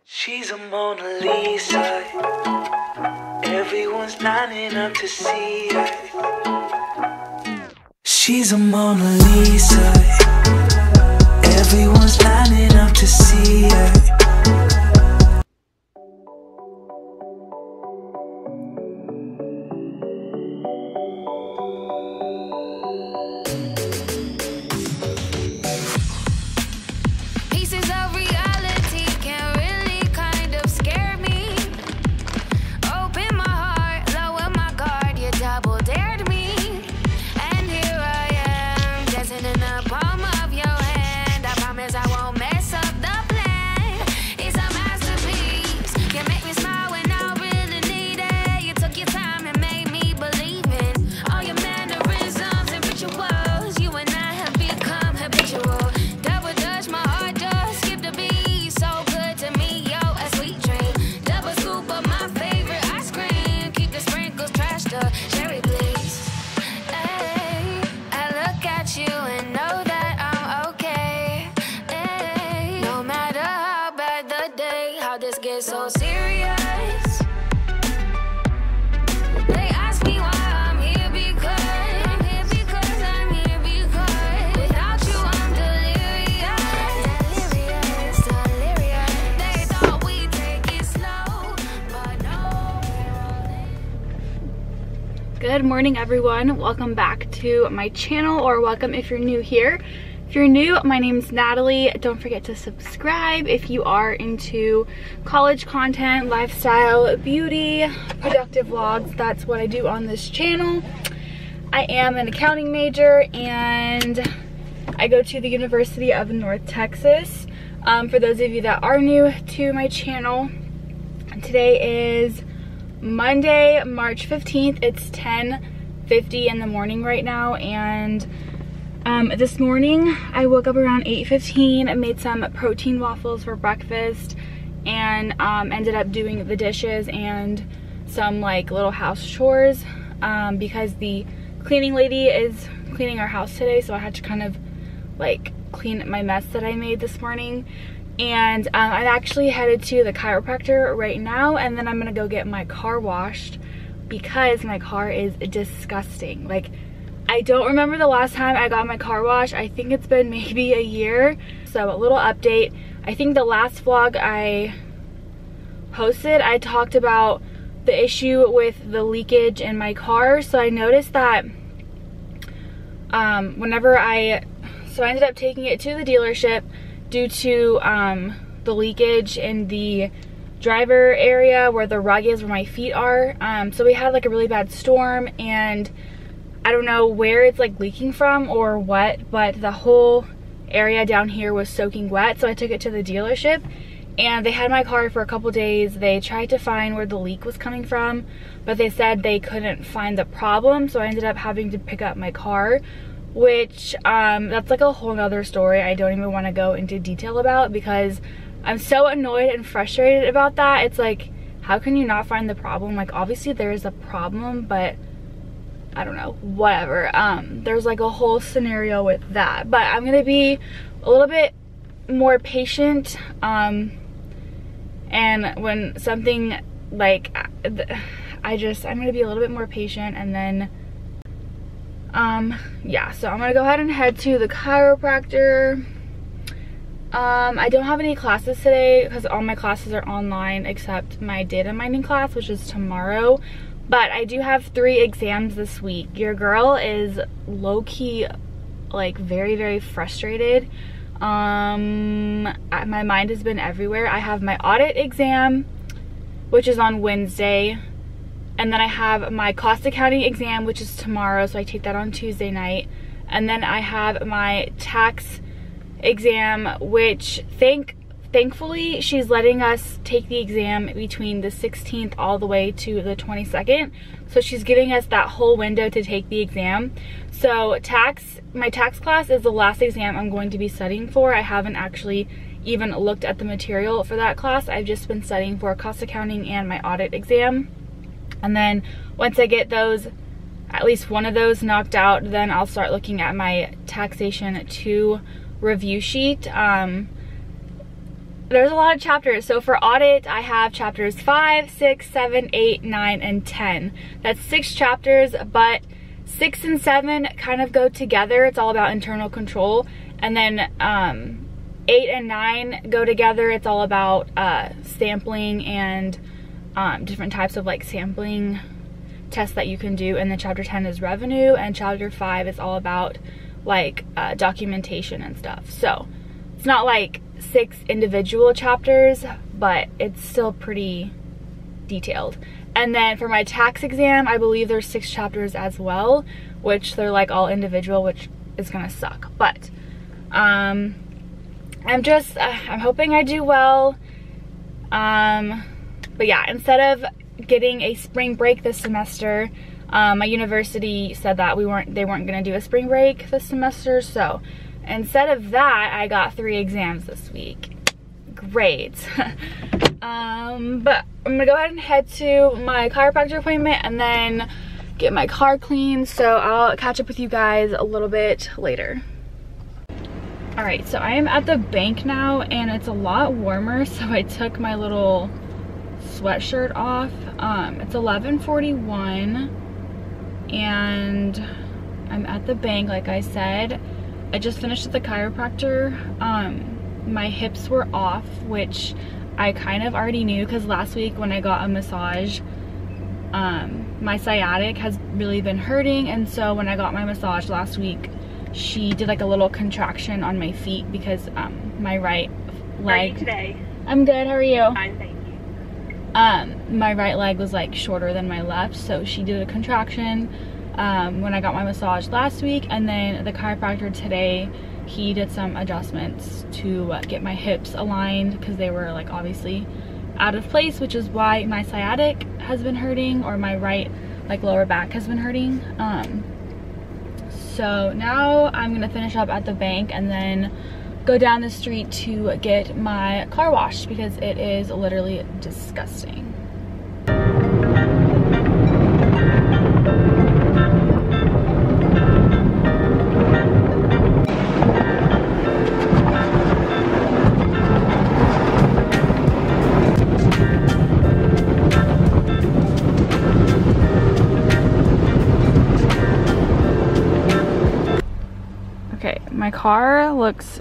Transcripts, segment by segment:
She's a Mona Lisa. Everyone's lining up to see her. She's a Mona Lisa. Everyone's lining up to see her. So serious. They ask me why I'm here because I'm here because without you I'm delirious. They thought we'd take it slow, but no. Good morning, everyone. Welcome back to my channel, or welcome if you're new here. If you're new, my name's Natalie. Don't forget to subscribe if you are into college content, lifestyle, beauty, productive vlogs. That's what I do on this channel. I am an accounting major and I go to the University of North Texas. For those of you that are new to my channel, today is Monday, March 15th. It's 10:50 in the morning right now, and this morning I woke up around 8:15 and made some protein waffles for breakfast, and ended up doing the dishes and some like little house chores because the cleaning lady is cleaning our house today, so I had to kind of like clean my mess that I made this morning. And I'm actually headed to the chiropractor right now, and then I'm gonna go get my car washed because my car is disgusting. Like, I don't remember the last time I got my car washed. I think it's been maybe a year. So a little update. I think the last vlog I posted, I talked about the issue with the leakage in my car. So I noticed that I ended up taking it to the dealership due to the leakage in the driver area where the rug is, where my feet are. So we had like a really bad storm, and I don't know where it's like leaking from or what, but the whole area down here was soaking wet. So I took it to the dealership and they had my car for a couple days. They tried to find where the leak was coming from, but they said they couldn't find the problem. So I ended up having to pick up my car, which that's like a whole nother story I don't even want to go into detail about, because I'm so annoyed and frustrated about that. It's like, how can you not find the problem? Like, obviously there is a problem, but I don't know, whatever. There's like a whole scenario with that, but I'm gonna be a little bit more patient, and when something like I'm gonna be a little bit more patient, and then yeah, so I'm gonna go ahead and head to the chiropractor. I don't have any classes today because all my classes are online except my data mining class, which is tomorrow. But I do have 3 exams this week. Your girl is low-key, like, very, very frustrated. My mind has been everywhere. I have my audit exam, which is on Wednesday. And then I have my cost accounting exam, which is tomorrow, so I take that on Tuesday night. And then I have my tax exam, which thankfully she's letting us take the exam between the 16th all the way to the 22nd. So she's giving us that whole window to take the exam. So my tax class is the last exam I'm going to be studying for. I haven't actually even looked at the material for that class. I've just been studying for cost accounting and my audit exam. And then once I get those, at least one of those knocked out, then I'll start looking at my taxation 2 review sheet. there's a lot of chapters. So for audit, I have chapters 5, 6, 7, 8, 9, and 10. That's 6 chapters, but 6 and 7 kind of go together. It's all about internal control. And then 8 and 9 go together. It's all about sampling and different types of like sampling tests that you can do. And then chapter 10 is revenue, and chapter 5 is all about like documentation and stuff. So it's not like 6 individual chapters, but it's still pretty detailed. And then for my tax exam, I believe there's 6 chapters as well, which they're like all individual, which is gonna suck. But I'm hoping I do well. But yeah, instead of getting a spring break this semester, my university said that they weren't gonna do a spring break this semester, so instead of that, I got 3 exams this week. Great. But I'm gonna go ahead and head to my chiropractor appointment and then get my car cleaned, so I'll catch up with you guys a little bit later. Alright, so I am at the bank now and it's a lot warmer, so I took my little sweatshirt off. It's 11:41 and I'm at the bank like I said. I just finished at the chiropractor. My hips were off, which I kind of already knew because last week when I got a massage, my sciatic has really been hurting, and so when I got my massage last week, she did like a little contraction on my feet because my right leg. How are you today? I'm good, how are you? Fine, thank you. My right leg was like shorter than my left, so she did a contraction when I got my massage last week, and then the chiropractor today, he did some adjustments to get my hips aligned because they were like obviously out of place, which is why my sciatic has been hurting, or my right like lower back has been hurting. So now I'm gonna finish up at the bank and then go down the street to get my car washed because it is literally disgusting. My car looks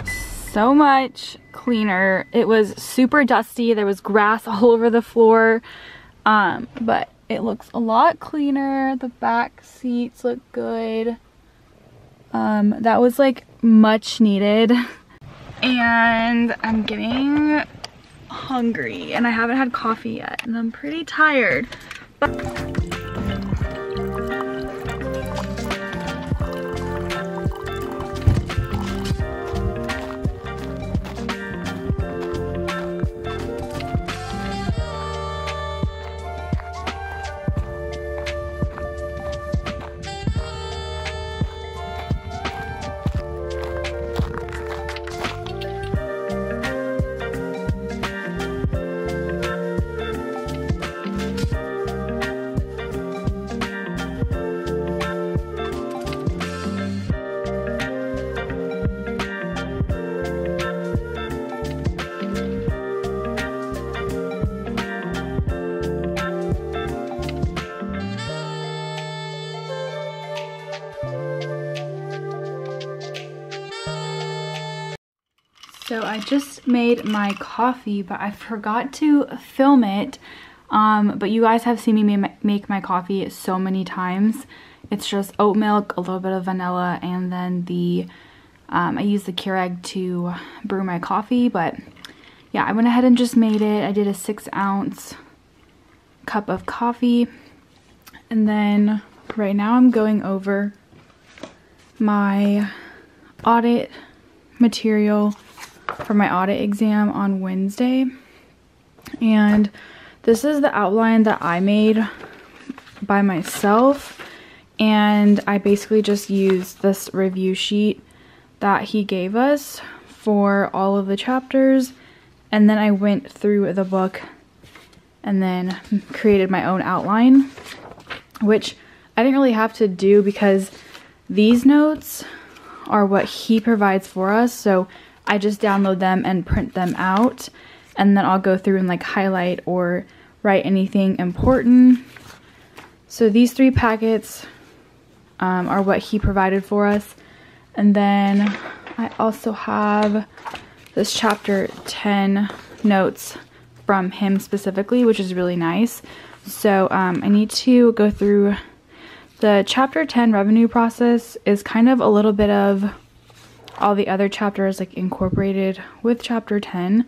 so much cleaner. It was super dusty. There was grass all over the floor, but it looks a lot cleaner. The back seats look good. That was like much needed. And I'm getting hungry and I haven't had coffee yet and I'm pretty tired. So I just made my coffee, but I forgot to film it. But you guys have seen me make my coffee so many times. It's just oat milk, a little bit of vanilla, and then I use the Keurig to brew my coffee. But yeah, I went ahead and just made it. I did a 6-ounce cup of coffee. And then right now I'm going over my audit material for my audit exam on Wednesday. And this is the outline that I made by myself, and I basically just used this review sheet that he gave us for all of the chapters, and then I went through the book and then created my own outline, which I didn't really have to do because these notes are what he provides for us, so I just download them and print them out. and then I'll go through and like highlight or write anything important. So these 3 packets are what he provided for us. And then I also have this chapter 10 notes from him specifically, which is really nice. So I need to go through the chapter 10 revenue process. Is kind of a little bit of all the other chapters like incorporated with chapter 10.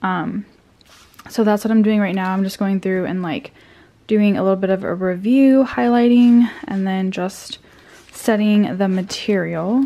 So that's what I'm doing right now. I'm just going through and like doing a little bit of a review, highlighting, and then just studying the material.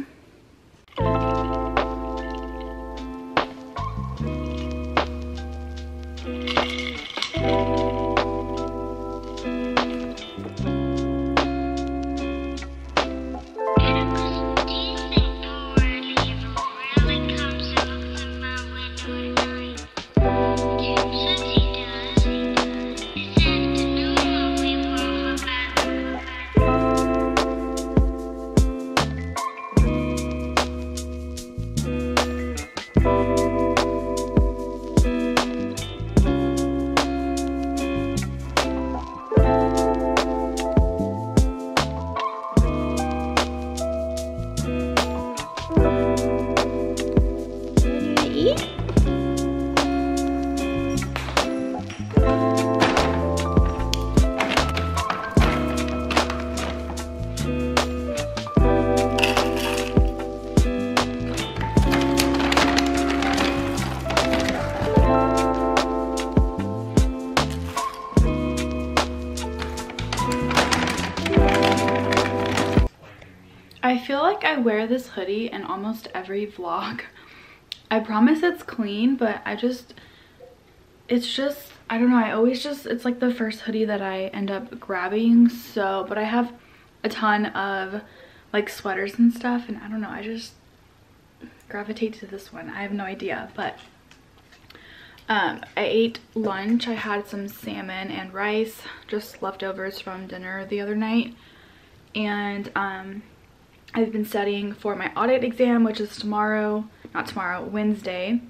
I feel like I wear this hoodie in almost every vlog. I promise it's clean, but it's just, I don't know, it's like the first hoodie that I end up grabbing. So, but I have a ton of like sweaters and stuff, and I don't know, I just gravitate to this one. I have no idea, but I ate lunch. I had some salmon and rice, just leftovers from dinner the other night. And I've been studying for my audit exam, which is Wednesday.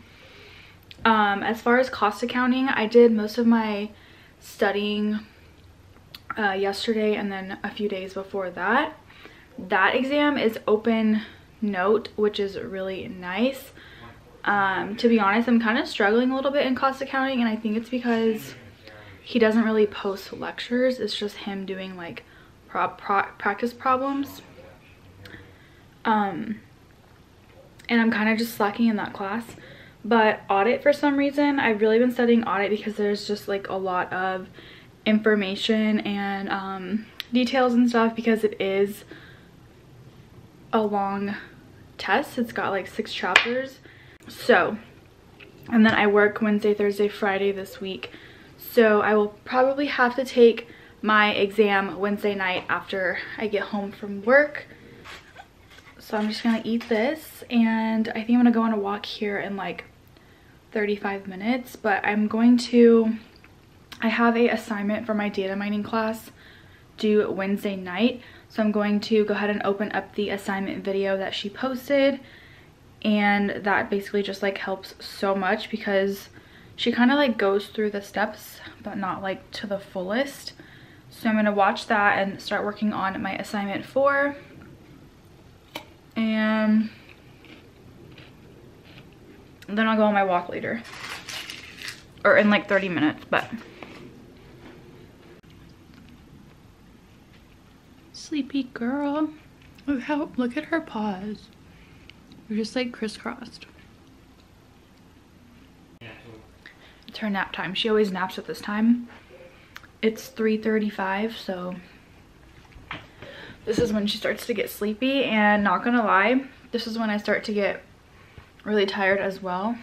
As far as cost accounting, I did most of my studying yesterday and then a few days before that. That exam is open note, which is really nice. To be honest, I'm kind of struggling a little bit in cost accounting, and I think it's because he doesn't really post lectures. It's just him doing like practice problems. And I'm kind of just slacking in that class. But audit, for some reason, I've really been studying audit because there's just like a lot of information and details and stuff, because it is a long test. It's got like 6 chapters. So, and then I work Wednesday, Thursday, Friday this week. So I will probably have to take my exam Wednesday night after I get home from work. So I'm just gonna eat this, and I think I'm gonna go on a walk here in like 35 minutes. But I have a assignment for my data mining class due Wednesday night. So I'm going to go ahead and open up the assignment video that she posted, and that basically just like helps so much because she kind of like goes through the steps but not like to the fullest. So I'm gonna watch that and start working on my assignment 4. And then I'll go on my walk later, or in like 30 minutes. But sleepy girl, look at her paws, they're just like crisscrossed. It's her nap time. She always naps at this time. It's 3:35, so this is when she starts to get sleepy. And not gonna lie, this is when I start to get really tired as well.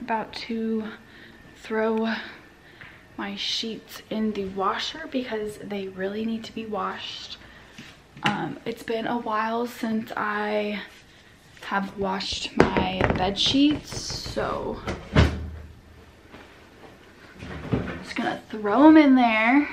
about to throw my sheets in the washer because they really need to be washed. It's been a while since I have washed my bed sheets, so I'm just gonna throw them in there.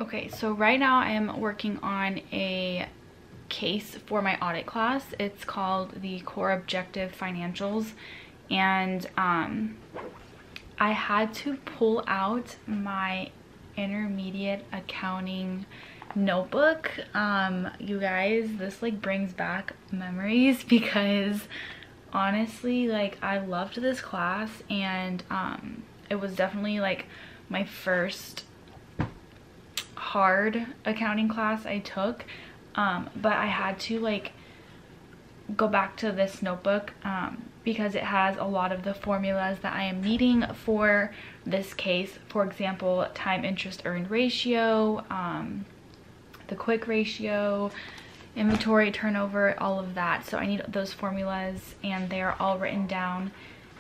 Okay, so right now I am working on a case for my audit class. It's called the Core Objective Financials, and I had to pull out my intermediate accounting notebook. You guys, this like brings back memories because honestly, like, I loved this class, and it was definitely like my first hard accounting class I took, but I had to like go back to this notebook because it has a lot of the formulas that I am needing for this case. For example, time interest earned ratio, the quick ratio, inventory turnover, all of that. So I need those formulas, and they are all written down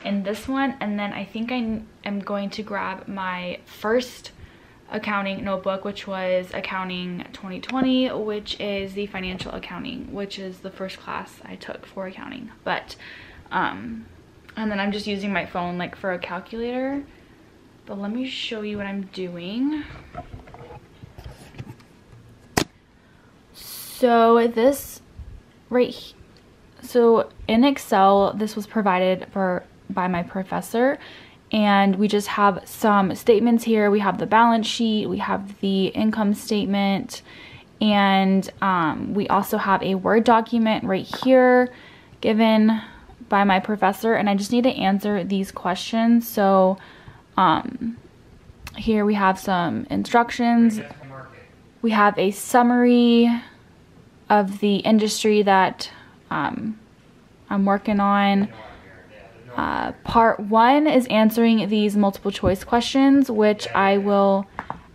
in this one. And then I think I am going to grab my first accounting notebook, which was accounting 2020, which is the financial accounting, which is the first class I took for accounting. But and then I'm just using my phone like for a calculator. But let me show you what I'm doing. So this so in Excel, this was provided by my professor, and we just have some statements here. We have the balance sheet, we have the income statement, and we also have a Word document right here given by my professor, and I just need to answer these questions. So here we have some instructions. We have a summary of the industry that I'm working on. Part 1 is answering these multiple choice questions, which I will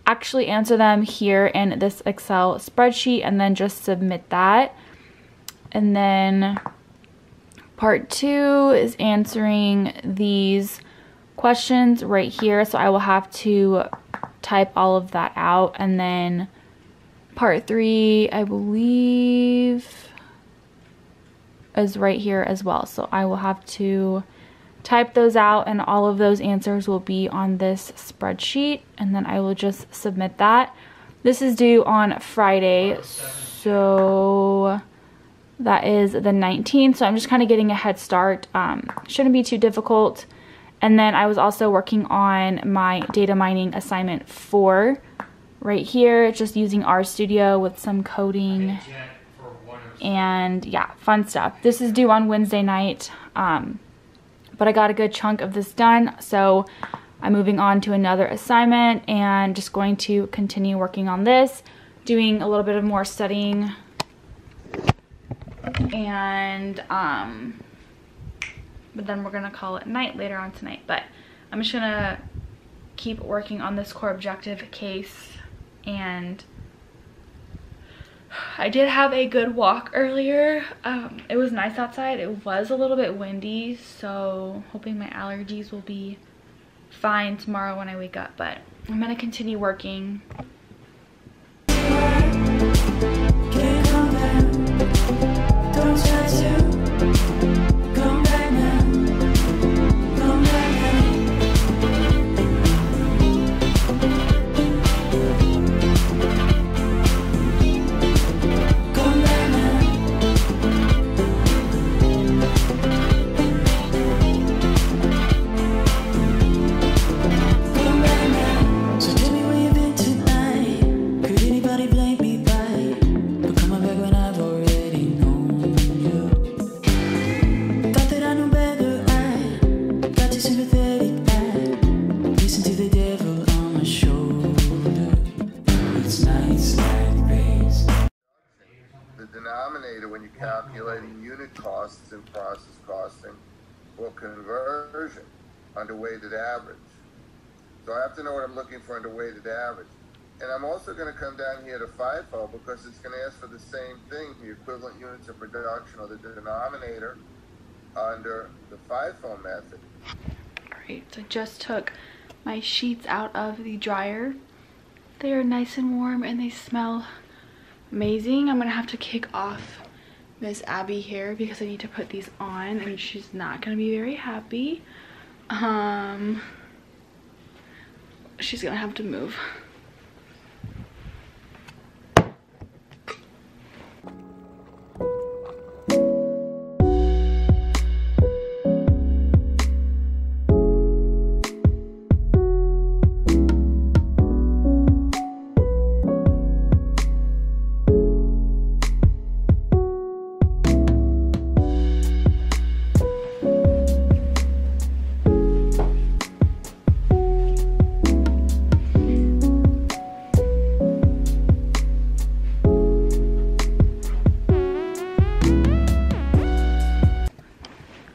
actually answer them here in this Excel spreadsheet and then just submit that. And then part 2 is answering these questions right here. So I will have to type all of that out. And then part 3, I believe, is right here as well. So I will have to type those out, and all of those answers will be on this spreadsheet, and then I will just submit that. This is due on Friday, so that is the 19th. So I'm just kind of getting a head start. Shouldn't be too difficult. And then I was also working on my data mining assignment 4 right here, just using RStudio with some coding and yeah, fun stuff. This is due on Wednesday night, but I got a good chunk of this done, so I'm moving on to another assignment and just going to continue working on this, doing a little bit of more studying, and but then we're gonna call it night later on tonight. But I'm just gonna keep working on this core objective case. And I did have a good walk earlier. It was nice outside. It was a little bit windy, so hoping my allergies will be fine tomorrow when I wake up. But I'm gonna continue working. denominator when you're calculating unit costs and process costing for conversion under weighted average. So I have to know what I'm looking for under weighted average. And I'm also going to come down here to FIFO because it's going to ask for the same thing, the equivalent units of production, or the denominator under the FIFO method. Alright, so I just took my sheets out of the dryer. They are nice and warm and they smell amazing. I'm going to have to kick off Miss Abby here because I need to put these on and she's not going to be very happy. She's going to have to move.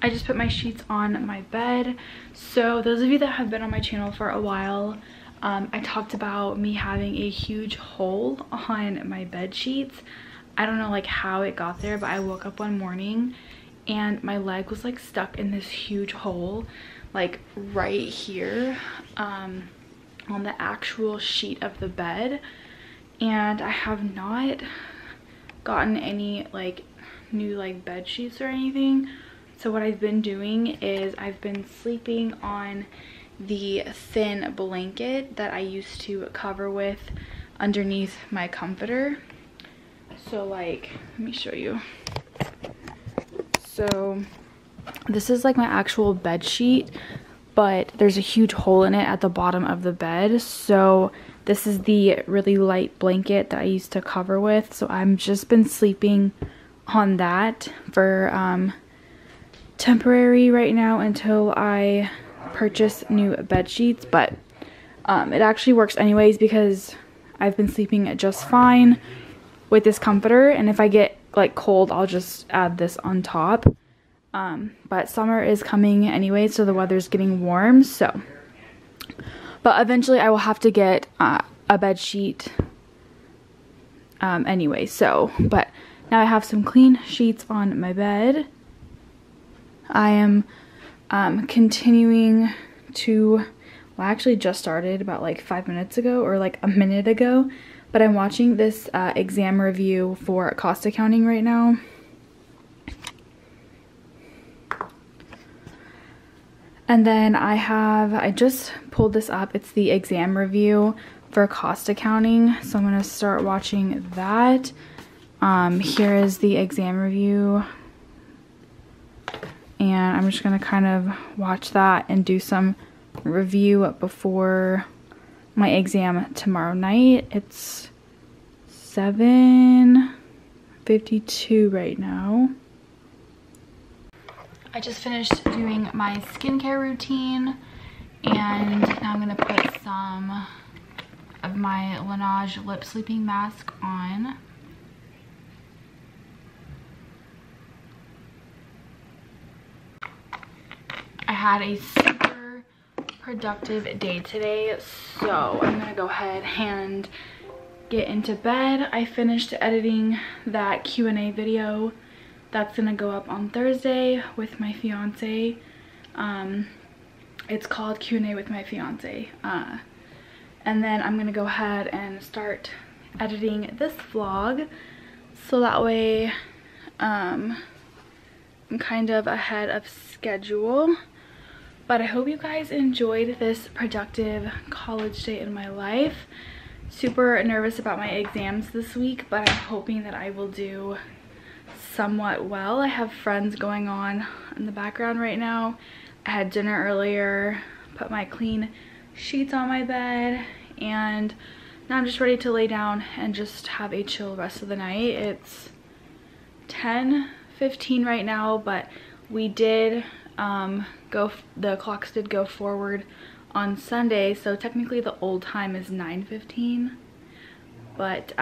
I just put my sheets on my bed. So those of you that have been on my channel for a while, I talked about me having a huge hole on my bed sheets. I don't know like how it got there, but I woke up one morning and my leg was like stuck in this huge hole, like right here on the actual sheet of the bed. And I have not gotten any like new like bed sheets or anything. So what I've been doing is I've been sleeping on the thin blanket that I used to cover with underneath my comforter. So like, let me show you. So this is like my actual bed sheet, but there's a huge hole in it at the bottom of the bed. So this is the really light blanket that I used to cover with. So I've just been sleeping on that for temporary right now until I purchase new bed sheets, but it actually works anyways because I've been sleeping just fine with this comforter, and if I get like cold I'll just add this on top. But summer is coming anyway, so the weather's getting warm, so but eventually I will have to get a bed sheet anyway. So but now I have some clean sheets on my bed. I am continuing to, well, I actually just started about like 5 minutes ago or like a minute ago, but I'm watching this exam review for cost accounting right now. And then I just pulled this up. It's the exam review for cost accounting, so I'm going to start watching that. Here is the exam review. And I'm just going to kind of watch that and do some review before my exam tomorrow night. It's 7:52 right now. I just finished doing my skincare routine, and now I'm going to put some of my Laneige lip sleeping mask on. I had a super productive day today, so I'm gonna go ahead and get into bed. I finished editing that Q&A video that's gonna go up on Thursday with my fiance. It's called Q&A with my fiance. And then I'm gonna go ahead and start editing this vlog, so that way I'm kind of ahead of schedule. But I hope you guys enjoyed this productive college day in my life. Super nervous about my exams this week, but I'm hoping that I will do somewhat well. I have friends going on in the background right now. I had dinner earlier, put my clean sheets on my bed, and now I'm just ready to lay down and just have a chill rest of the night. It's 10:15 right now, but we did the clocks did go forward on Sunday, so technically the old time is 9:15, but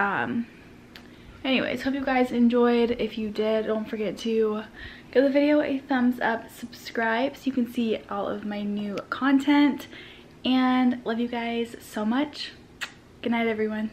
Anyways, hope you guys enjoyed. If you did, don't forget to give the video a thumbs up, subscribe so you can see all of my new content, and love you guys so much. Good night, everyone.